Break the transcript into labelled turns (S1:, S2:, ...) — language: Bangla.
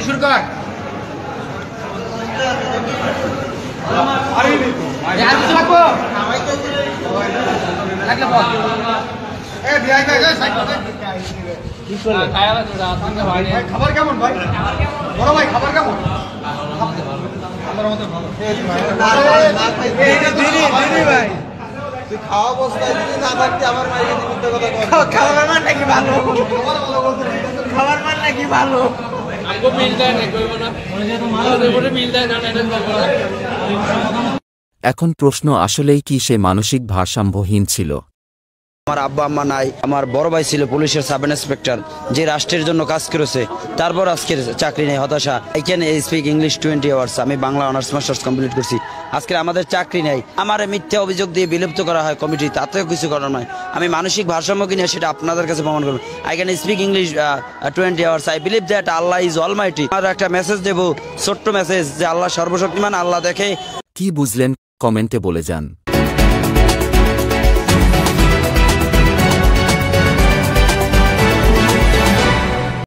S1: শুরু কর। খাবার কেমন ভাই? বড় ভাই খাবার কেমন? খাওয়া অবস্থায় যদি না থাকতে আমার মায়ের খাবার মান নাকি ভালো, খাবার মান নাকি ভালো।
S2: এখন প্রশ্ন আসলেই কি সে মানসিক ভারসাম্যহীন ছিল?
S3: আমার আব্বা আম্মা নাই, আমার বড় ভাই ছিল পুলিশের সাব ইন্সপেক্টর, যে রাষ্ট্রের জন্য কাজ করেছে, তারপর আজকের চাকরি নেই, হতাশা। I can speak English 20 hours, আমি বাংলা অনার্স মাস্টার্স কমপ্লিট করছি, আজকে আমাদের চাকরি নেই। আমার মিথ্যা অভিযোগ দিয়ে বিলুপ্ত করা হয় কমিটি, তাতেও কিছু করার নয়। আমি মানসিক ভারসাম্য কিনা সেটা আপনাদের কাছে প্রমাণ করবো। I can speak English 20 hours, I believe that Allah is almighty. আর একটা মেসেজ দেবো, ছোট্ট মেসেজ, যে আল্লাহ সর্বশক্তিমান, আল্লাহ দেখে।
S2: কি বুঝলেন কমেন্টে বলে যান।